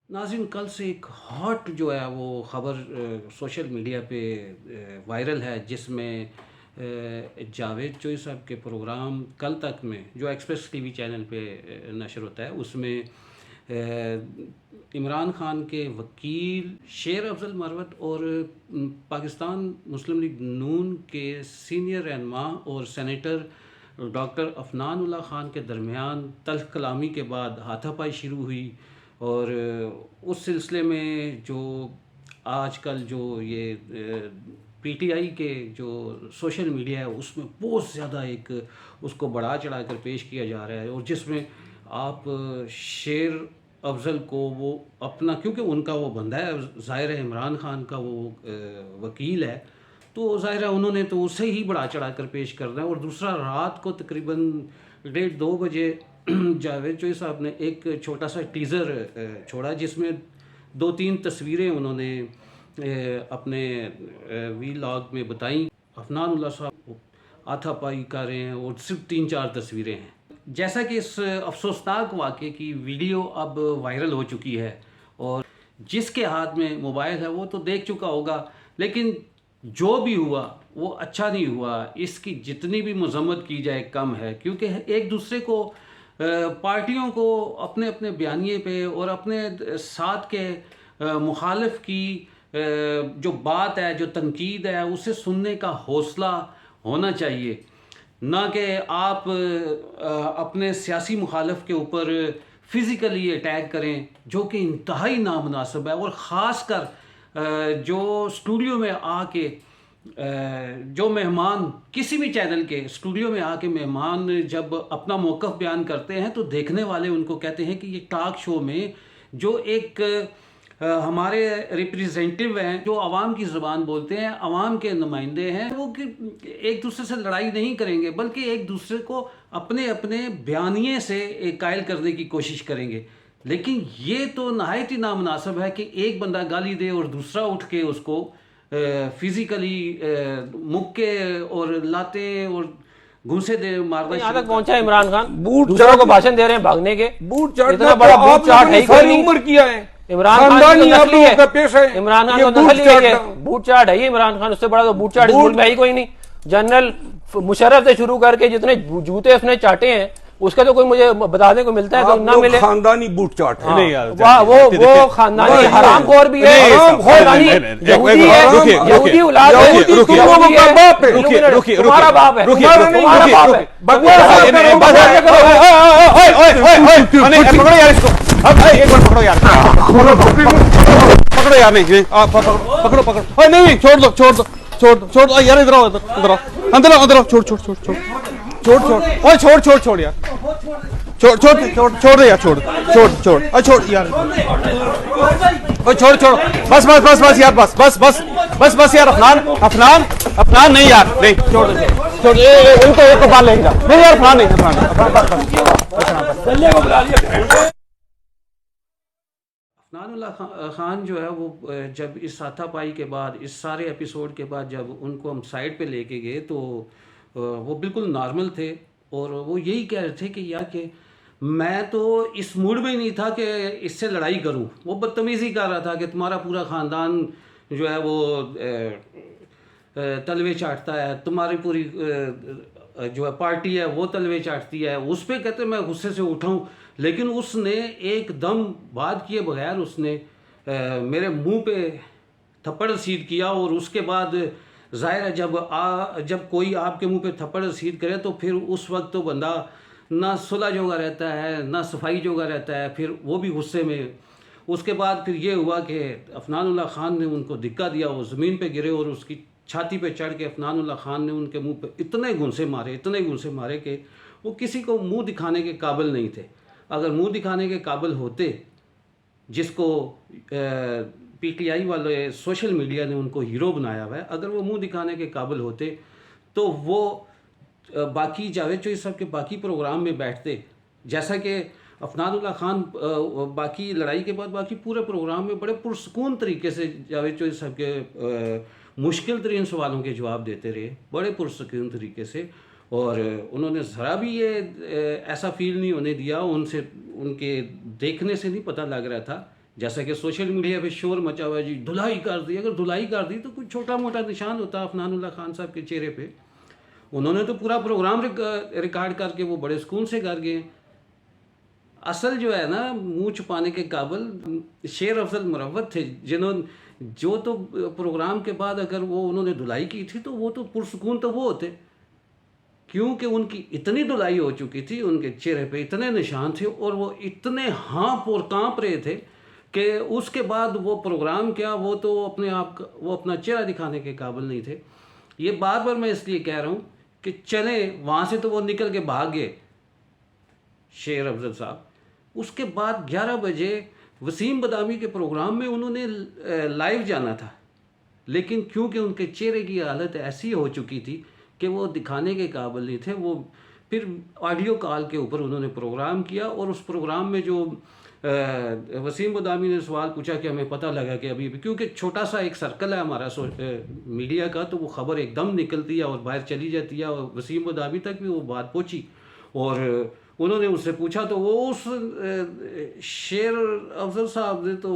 ناظرین، کل سے ایک ہاٹ جو ہے وہ خبر سوشل میڈیا پہ وائرل ہے، جس میں جاوید چوئی صاحب کے پروگرام کل تک میں جو ایکسپریس ٹی وی چینل پہ نشر ہوتا ہے، اس میں عمران خان کے وکیل شیر افضل مروت اور پاکستان مسلم لیگ نون کے سینئر رہنما اور سینیٹر ڈاکٹر عفنان اللہ خان کے درمیان تلخ کلامی کے بعد ہاتھا پائی شروع ہوئی۔ اور اس سلسلے میں جو آج کل جو یہ پی ٹی آئی کے جو سوشل میڈیا ہے اس میں بہت زیادہ ایک اس کو بڑھا چڑھا کر پیش کیا جا رہا ہے، اور جس میں آپ شیر افضل کو وہ اپنا، کیونکہ ان کا وہ بندہ ہے، ظاہر ہے عمران خان کا وہ وکیل ہے، تو ظاہر ہے انہوں نے تو اسے ہی بڑھا چڑھا کر پیش کرنا ہے۔ اور دوسرا، رات کو تقریباً 1:30-2 بجے جاوید چوئی صاحب نے ایک چھوٹا سا ٹیزر چھوڑا، جس میں 2-3 تصویریں انہوں نے اپنے وی لاگ میں بتائیں۔ عفنان اللہ صاحب ہاتھا پائی کر رہے ہیں اور صرف 3-4 تصویریں ہیں۔ جیسا کہ اس افسوسناک واقعے کی ویڈیو اب وائرل ہو چکی ہے، اور جس کے ہاتھ میں موبائل ہے وہ تو دیکھ چکا ہوگا، لیکن جو بھی ہوا وہ اچھا نہیں ہوا۔ اس کی جتنی بھی مذمت کی جائے کم ہے، کیونکہ ایک دوسرے کو پارٹیوں کو اپنے اپنے بیانیے پہ اور اپنے ساتھ کے مخالف کی جو بات ہے، جو تنقید ہے، اسے سننے کا حوصلہ ہونا چاہیے، نہ کہ آپ اپنے سیاسی مخالف کے اوپر فزیکلی اٹیک کریں، جو کہ انتہائی نامناسب ہے۔ اور خاص کر جو اسٹوڈیو میں آ کے جو مہمان کسی بھی چینل کے اسٹوڈیو میں آ کے مہمان جب اپنا موقف بیان کرتے ہیں، تو دیکھنے والے ان کو کہتے ہیں کہ یہ ٹاک شو میں جو ایک ہمارے ریپریزنٹیو ہیں، جو عوام کی زبان بولتے ہیں، عوام کے نمائندے ہیں، وہ ایک دوسرے سے لڑائی نہیں کریں گے، بلکہ ایک دوسرے کو اپنے اپنے بیانیے سے قائل کرنے کی کوشش کریں گے۔ لیکن یہ تو نہایت ہی نامناسب ہے کہ ایک بندہ گالی دے اور دوسرا اٹھ کے اس کو فزیکلی مکے اور لاتے اور گھوسے دے مارنا یہاں تک پہنچا عمران خان، دوسروں کو بھاشن دے رہے ہیں بھاگنے کے، بوٹ چاٹ اتنا بڑا بوٹ چاٹ ہے ہی کوئی نہیں۔ عمر کیا ہے عمران خان کی نسل ہے، عمران خان کو نسل ہی ہے، بوٹ چاٹ ہے ہی عمران خان، اس سے بڑا تو بوٹ چاٹ اس ملک میں ہی کوئی نہیں۔ جنرل مشرف سے شروع کر کے جتنے جوتے اس نے چاٹے ہیں، اس کا تو کوئی مجھے بتانے کو ملتا ہے تو نہ ملے۔ خاندانی بوٹ چاٹ ہے، وہ خاندانی حرام خور بھی ہے، یہودی ہے، یہودی اولاد ہے، تمہارا باپ ہے، تمہارا باپ ہے۔ پکڑو یار اس کو، ایک بار پکڑو یار، پکڑو یار، نہیں پکڑو پکڑو، نہیں چھوڑ دو چھوڑ دو چھوڑ دو چھوڑ دو یار، ادھر آؤ ادھر آؤ، اندر آؤ ادھر آؤ، چھوڑ چھوڑ چھوڑ چھوڑ چھوڑ چھوڑ اوے چھوڑ چھوڑ چھوڑ یار، چھوڑ چھوڑ چھوڑ چھوڑ دے یار، چھوڑ چھوڑ چھوڑ چھوڑ یار، اوے چھوڑ چھوڑ، بس بس بس بس یار، بس بس بس بس بس یار، عفنان عفنان عفنان نہیں یار، نہیں چھوڑ چھوڑ، ان کو ایک کو پال لیں گا، نہیں یار عفنان نہیں، عفنان عفنان اللہ خان جو ہے وہ جب اس ہاتھا پائی کے بعد، اس سارے ایپیسوڈ کے بعد جب ان کو ہم سائڈ پہ لے کے گئے، تو وہ بالکل نارمل تھے، اور وہ یہی کہہ رہے تھے کہ یار کہ میں تو اس موڈ میں نہیں تھا کہ اس سے لڑائی کروں۔ وہ بدتمیزی کر رہا تھا کہ تمہارا پورا خاندان جو ہے وہ تلوے چاٹتا ہے، تمہاری پوری جو ہے پارٹی ہے وہ تلوے چاٹتی ہے، اس پہ کہتے میں غصے سے اٹھاؤں۔ لیکن اس نے ایک دم بات کیے بغیر اس نے میرے منہ پہ تھپڑ رسید کیا، اور اس کے بعد ظاہر ہے جب کوئی آپ کے منہ پہ تھپڑ رسید کرے تو پھر اس وقت تو بندہ نہ صلح جوگا رہتا ہے، نہ صفائی جوگا رہتا ہے، پھر وہ بھی غصے میں۔ اس کے بعد پھر یہ ہوا کہ عفنان اللہ خان نے ان کو دھکا دیا، وہ زمین پہ گرے، اور اس کی چھاتی پہ چڑھ کے عفنان اللہ خان نے ان کے منہ پہ اتنے گھونسے مارے کہ وہ کسی کو منہ دکھانے کے قابل نہیں تھے۔ اگر منہ دکھانے کے قابل ہوتے، جس کو پی ٹی آئی والے سوشل میڈیا نے ان کو ہیرو بنایا ہوا ہے، اگر وہ منہ دکھانے کے قابل ہوتے تو وہ باقی جاوید چوئی صاحب کے باقی پروگرام میں بیٹھتے، جیسا کہ عفنان اللہ خان باقی لڑائی کے بعد باقی پورے پروگرام میں بڑے پرسکون طریقے سے جاوید چوئی صاحب کے مشکل ترین سوالوں کے جواب دیتے رہے، بڑے پرسکون طریقے سے، اور انہوں نے ذرا بھی یہ ایسا فیل نہیں ہونے دیا، ان کے دیکھنے سے نہیں پتہ لگ رہا تھا جیسا کہ سوشل میڈیا پہ شور مچا ہوا ہے جی دھلائی کر دی. اگر دھلائی کر دی تو کوئی چھوٹا موٹا نشان ہوتا عفنان اللہ خان صاحب کے چہرے پہ. انہوں نے تو پورا پروگرام ریکارڈ کر کے وہ بڑے سکون سے کر گئے. اصل جو ہے نا منہ چھپانے کے قابل شیر افضل مروت تھے، جنہوں جو تو پروگرام کے بعد اگر وہ انہوں نے دھلائی کی تھی تو وہ تو پرسکون تو وہ ہوتے، کیونکہ ان کی اتنی دھلائی ہو چکی تھی، ان کے چہرے پہ اتنے نشان تھے اور وہ اتنے ہانپ اور کانپ رہے تھے کہ اس کے بعد وہ پروگرام کیا، وہ تو اپنے آپ وہ اپنا چہرہ دکھانے کے قابل نہیں تھے. یہ بار بار میں اس لیے کہہ رہا ہوں کہ چلیں وہاں سے تو وہ نکل کے بھاگ گئے شیر افضل صاحب. اس کے بعد 11 بجے وسیم بدامی کے پروگرام میں انہوں نے لائیو جانا تھا، لیکن کیونکہ ان کے چہرے کی حالت ایسی ہو چکی تھی کہ وہ دکھانے کے قابل نہیں تھے، وہ پھر آڈیو کال کے اوپر انہوں نے پروگرام کیا. اور اس پروگرام میں جو وسیم بدامی نے سوال پوچھا کہ ہمیں پتہ لگا کہ ابھی کیونکہ چھوٹا سا ایک سرکل ہے ہمارا میڈیا کا، تو وہ خبر ایک دم نکلتی ہے اور باہر چلی جاتی ہے، اور وسیم بدامی تک بھی وہ بات پہنچی. اور انہوں نے اس سے پوچھا تو وہ اس شیر افضل صاحب نے تو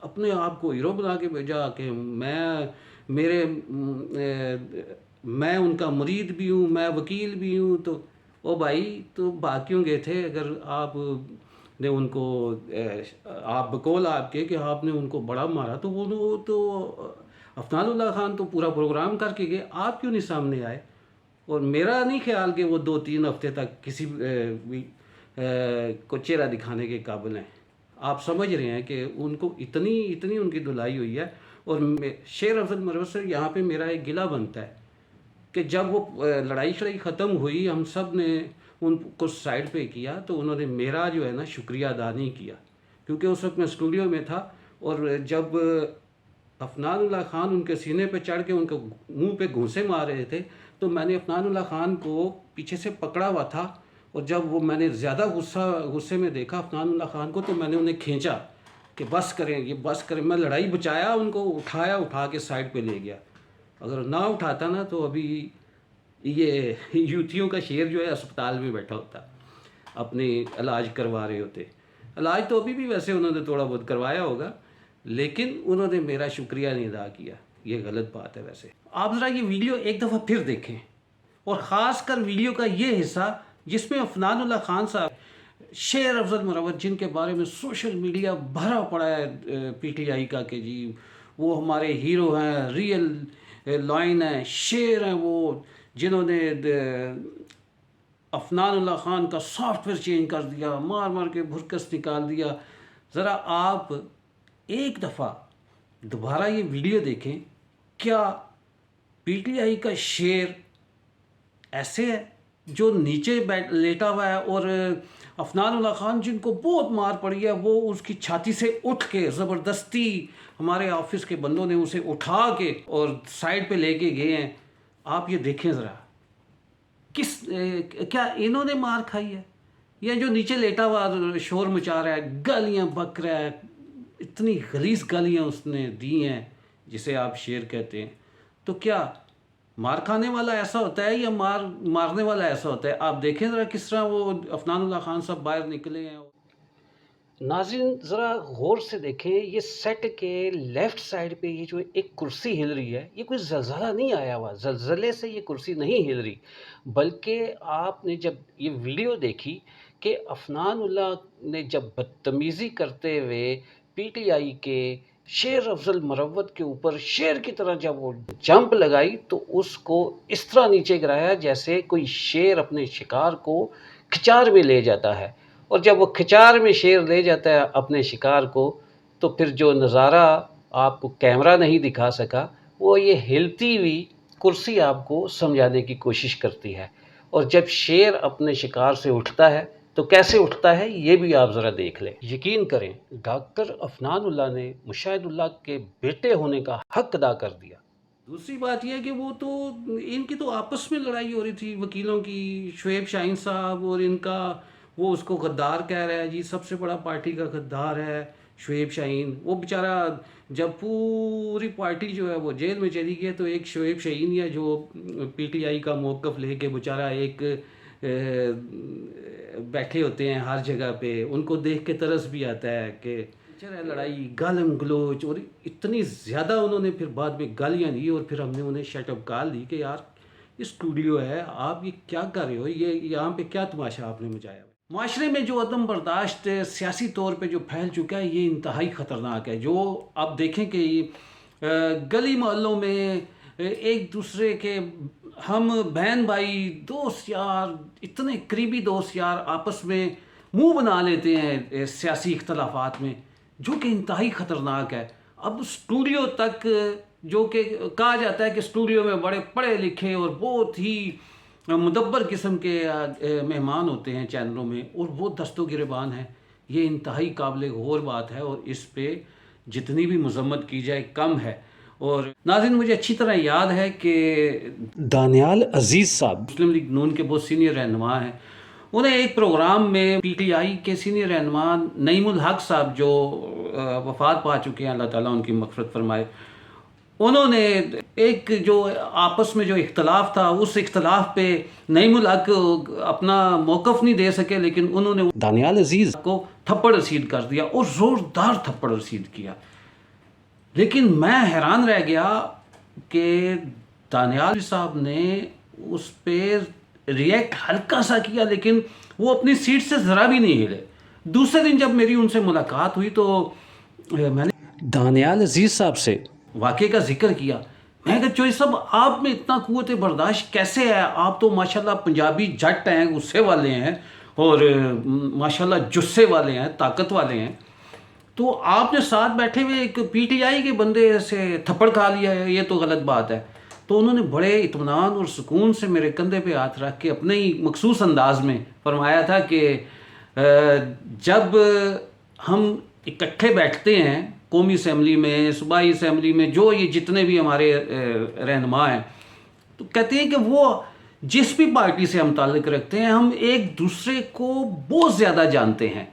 اپنے آپ کو ہیرو بنا کے بھیجا کہ میں ان کا مرید بھی ہوں، میں وکیل بھی ہوں. تو او بھائی تو باقیوں گئے تھے، اگر آپ نے ان کو آپ بقول آپ کے کہ آپ نے ان کو بڑا مارا تو وہ تو عفنان اللہ خان تو پورا پروگرام کر کے گئے، آپ کیوں نہیں سامنے آئے؟ اور میرا نہیں خیال کہ وہ 2-3 ہفتے تک کسی بھی کو چہرہ دکھانے کے قابل ہیں. آپ سمجھ رہے ہیں کہ ان کو اتنی ان کی دھلائی ہوئی ہے. اور شیر افضل مروت سے یہاں پہ میرا ایک گلہ بنتا ہے کہ جب وہ لڑائی ختم ہوئی، ہم سب نے ان کو سائڈ پہ کیا تو انہوں نے میرا جو ہے نا شکریہ ادا نہیں کیا، کیونکہ اس وقت میں اسٹوڈیو میں تھا. اور جب عفنان اللہ خان ان کے سینے پہ چڑھ کے ان کے منہ پہ گھونسے مار رہے تھے تو میں نے عفنان اللہ خان کو پیچھے سے پکڑا ہوا تھا، اور جب وہ میں نے زیادہ غصے میں دیکھا عفنان اللہ خان کو تو میں نے انہیں کھینچا کہ بس کریں، یہ بس کریں. میں لڑائی بچایا، ان کو اٹھا کے سائڈ پہ لے گیا. اگر نہ اٹھاتا نا تو ابھی یہ یوتھیوں کا شیر جو ہے اسپتال میں بیٹھا ہوتا، اپنے علاج کروا رہے ہوتے. علاج تو ابھی بھی ویسے انہوں نے تھوڑا بہت کروایا ہوگا، لیکن انہوں نے میرا شکریہ نہیں ادا کیا. یہ غلط بات ہے. ویسے آپ ذرا یہ ویڈیو ایک دفعہ پھر دیکھیں، اور خاص کر ویڈیو کا یہ حصہ جس میں عفنان اللہ خان صاحب شیر افضل مروت، جن کے بارے میں سوشل میڈیا بھرا پڑا ہے پی ٹی آئی کا کہ جی وہ ہمارے ہیرو ہیں، ریئل لائن ہیں، شیر ہیں، وہ جنہوں نے عفنان اللہ خان کا سافٹ ویئر چینج کر دیا، مار کے بھرکس نکال دیا. ذرا آپ ایک دفعہ دوبارہ یہ ویڈیو دیکھیں. کیا پی ٹی آئی کا شیر ایسے ہے جو نیچے لیٹا ہوا ہے، اور عفنان اللہ خان جن کو بہت مار پڑی ہے وہ اس کی چھاتی سے اٹھ کے زبردستی ہمارے آفس کے بندوں نے اسے اٹھا کے اور سائڈ پہ لے کے گئے ہیں. آپ یہ دیکھیں ذرا، کیا انہوں نے مار کھائی ہے؟ یا جو نیچے لیٹا ہوا شور مچا رہا ہے، گالیاں بک رہا ہے، اتنی غلیظ گالیاں اس نے دی ہیں جسے آپ شیر کہتے ہیں. تو کیا مار کھانے والا ایسا ہوتا ہے یا مارنے والا ایسا ہوتا ہے؟ آپ دیکھیں ذرا کس طرح وہ عفنان اللہ خان صاحب باہر نکلے ہیں. ناظرین ذرا غور سے دیکھیں، یہ سیٹ کے لیفٹ سائڈ پہ یہ جو ایک کرسی ہل رہی ہے، یہ کوئی زلزلہ نہیں آیا ہوا، زلزلے سے یہ کرسی نہیں ہل رہی، بلکہ آپ نے جب یہ ویڈیو دیکھی کہ عفنان اللہ نے جب بدتمیزی کرتے ہوئے پی ٹی آئی کے شیر افضل مروت کے اوپر شیر کی طرح جب وہ جمپ لگائی تو اس کو اس طرح نیچے گرایا جیسے کوئی شیر اپنے شکار کو کھچار میں لے جاتا ہے. اور جب وہ کھچار میں شیر لے جاتا ہے اپنے شکار کو تو پھر جو نظارہ آپ کو کیمرہ نہیں دکھا سکا وہ یہ ہلتی ہوئی کرسی آپ کو سمجھانے کی کوشش کرتی ہے. اور جب شیر اپنے شکار سے اٹھتا ہے تو کیسے اٹھتا ہے یہ بھی آپ ذرا دیکھ لیں. یقین کریں ڈاکٹر عفنان اللہ نے مشاہد اللہ کے بیٹے ہونے کا حق ادا کر دیا. دوسری بات یہ ہے کہ وہ تو ان کی تو آپس میں لڑائی ہو رہی تھی وکیلوں کی. شعیب شاہین صاحب اور ان کا وہ اس کو غدار کہہ رہا ہے جی، سب سے بڑا پارٹی کا غدار ہے شعیب شاہین. وہ بیچارہ جب پوری پارٹی جو ہے وہ جیل میں چلی گئی تو ایک شعیب شاہین ہے جو پی ٹی آئی کا موقف لے کے بیچارہ ایک بیٹھے ہوتے ہیں ہر جگہ پہ. ان کو دیکھ کے ترس بھی آتا ہے کہ لڑائی گالم گلوچ اور اتنی زیادہ انہوں نے پھر بعد میں گالیاں دی اور پھر ہم نے انہیں شٹ اپ کال دی کہ یار یہ اسٹوڈیو ہے، آپ یہ کیا کر رہے ہو، یہ یہاں پہ کیا تماشا آپ نے مچایا۔ معاشرے میں جو عدم برداشت سیاسی طور پہ جو پھیل چکا ہے یہ انتہائی خطرناک ہے۔ جو آپ دیکھیں کہ گلی محلوں میں ایک دوسرے کے ہم بہن بھائی دوست یار اتنے قریبی دوست یار آپس میں منہ بنا لیتے ہیں سیاسی اختلافات میں، جو کہ انتہائی خطرناک ہے۔ اب اسٹوڈیو تک جو کہ کہا جاتا ہے کہ اسٹوڈیو میں بڑے پڑھے لکھے اور بہت ہی مدبر قسم کے مہمان ہوتے ہیں چینلوں میں، اور وہ دست و گریبان ہیں، یہ انتہائی قابل غور بات ہے اور اس پہ جتنی بھی مذمت کی جائے کم ہے۔ اور ناظرین مجھے اچھی طرح یاد ہے کہ دانیال عزیز صاحب مسلم لیگ نون کے بہت سینئر رہنما ہیں، انہیں ایک پروگرام میں پی ٹی آئی کے سینئر رہنما نعیم الحق صاحب جو وفات پا چکے ہیں، اللہ تعالیٰ ان کی مغفرت فرمائے، انہوں نے ایک جو آپس میں جو اختلاف تھا اس اختلاف پہ نعیم الحق اپنا موقف نہیں دے سکے، لیکن انہوں نے دانیال عزیز کو تھپڑ رسید کر دیا اور زوردار تھپڑ رسید کیا۔ لیکن میں حیران رہ گیا کہ دانیال صاحب نے اس پہ ریئیکٹ ہلکا سا کیا، لیکن وہ اپنی سیٹ سے ذرا بھی نہیں ہلے۔ دوسرے دن جب میری ان سے ملاقات ہوئی تو میں نے دانیال عزیز صاحب سے واقعے کا ذکر کیا۔ میں کہا چوہی صاحب آپ میں اتنا قوت برداشت کیسے ہے؟ آپ تو ماشاءاللہ پنجابی جٹ ہیں، غصے والے ہیں اور ماشاءاللہ جسے والے ہیں، طاقت والے ہیں، تو آپ نے ساتھ بیٹھے ہوئے ایک پی ٹی آئی کے بندے سے تھپڑ کھا لیا ہے، یہ تو غلط بات ہے۔ تو انہوں نے بڑے اطمینان اور سکون سے میرے کندھے پہ ہاتھ رکھ کے اپنے ہی مخصوص انداز میں فرمایا تھا کہ جب ہم اکٹھے بیٹھتے ہیں قومی اسمبلی میں، صوبائی اسمبلی میں، جو یہ جتنے بھی ہمارے رہنما ہیں، تو کہتے ہیں کہ وہ جس بھی پارٹی سے ہم تعلق رکھتے ہیں ہم ایک دوسرے کو بہت زیادہ جانتے ہیں۔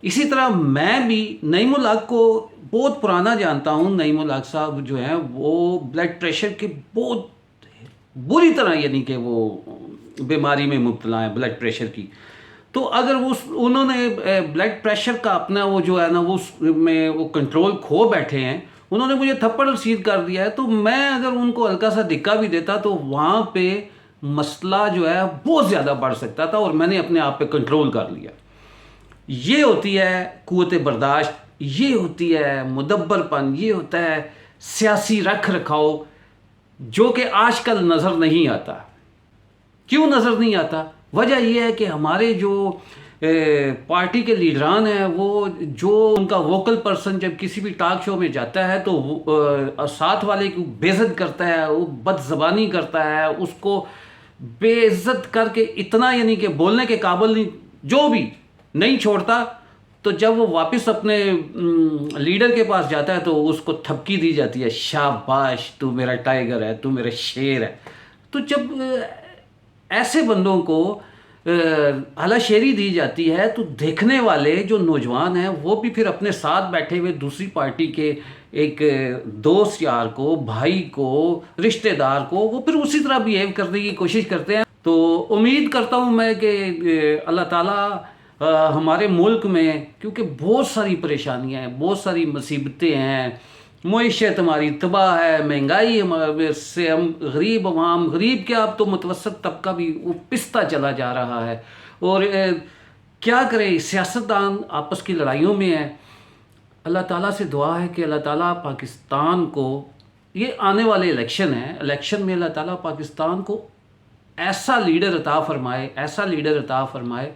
اسی طرح میں بھی نعیم الحق کو بہت پرانا جانتا ہوں۔ نعیم الحق صاحب جو ہیں وہ بلڈ پریشر کے بہت بری طرح یعنی کہ وہ بیماری میں مبتلا ہیں، بلڈ پریشر کی۔ تو اگر انہوں نے بلڈ پریشر کا اپنا وہ جو ہے نا وہ کنٹرول کھو بیٹھے ہیں، انہوں نے مجھے تھپڑ رسید کر دیا ہے، تو میں اگر ان کو ہلکا سا دھکا بھی دیتا تو وہاں پہ مسئلہ جو ہے بہت زیادہ بڑھ سکتا تھا، اور میں نے اپنے آپ پہ کنٹرول کر لیا۔ یہ ہوتی ہے قوت برداشت، یہ ہوتی ہے مدبر پن، یہ ہوتا ہے سیاسی رکھ رکھاؤ، جو کہ آج کل نظر نہیں آتا۔ کیوں نظر نہیں آتا؟ وجہ یہ ہے کہ ہمارے جو پارٹی کے لیڈران ہیں، وہ جو ان کا ووکل پرسن جب کسی بھی ٹاک شو میں جاتا ہے تو ساتھ والے کو بے عزت کرتا ہے، وہ بد زبانی کرتا ہے، اس کو بے عزت کر کے اتنا یعنی کہ بولنے کے قابل نہیں، جو بھی نہیں چھوڑتا، تو جب وہ واپس اپنے لیڈر کے پاس جاتا ہے تو اس کو تھپکی دی جاتی ہے، شاباش تو میرا ٹائیگر ہے، تو میرا شیر ہے۔ تو جب ایسے بندوں کو اعلیٰ شیری دی جاتی ہے تو دیکھنے والے جو نوجوان ہیں وہ بھی پھر اپنے ساتھ بیٹھے ہوئے دوسری پارٹی کے ایک دوست یار کو، بھائی کو، رشتہ دار کو، وہ پھر اسی طرح بیہیو کرنے کی کوشش کرتے ہیں۔ تو امید کرتا ہوں میں کہ اللہ تعالیٰ ہمارے ملک میں، کیونکہ بہت ساری پریشانیاں ہیں، بہت ساری مصیبتیں ہیں، معیشت ہماری تباہ ہے، مہنگائی سے ہم غریب عوام، غریب کیا اب تو متوسط طبقہ بھی وہ پستا چلا جا رہا ہے، اور کیا کرے، سیاستدان آپس کی لڑائیوں میں ہیں۔ اللہ تعالیٰ سے دعا ہے کہ اللہ تعالیٰ پاکستان کو، یہ آنے والے الیکشن ہیں، الیکشن میں اللہ تعالیٰ پاکستان کو ایسا لیڈر عطا فرمائے، ایسا لیڈر عطا فرمائے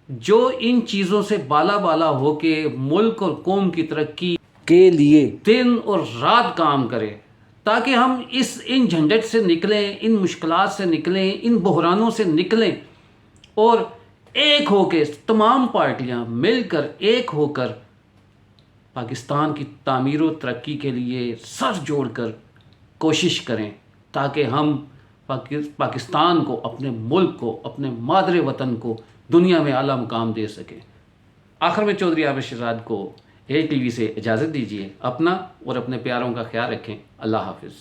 جو ان چیزوں سے بالا بالا ہو کے ملک اور قوم کی ترقی کے لیے دن اور رات کام کرے، تاکہ ہم ان جھنجٹ سے نکلیں، ان مشکلات سے نکلیں، ان بحرانوں سے نکلیں، اور ایک ہو کے تمام پارٹیاں مل کر ایک ہو کر پاکستان کی تعمیر و ترقی کے لیے سر جوڑ کر کوشش کریں، تاکہ ہم پاکستان کو، اپنے ملک کو، اپنے مادر وطن کو دنیا میں اعلیٰ مقام دے سکیں۔ آخر میں چودھری عابد شہزاد کو اے ٹی وی سے اجازت دیجیے، اپنا اور اپنے پیاروں کا خیال رکھیں۔ اللہ حافظ۔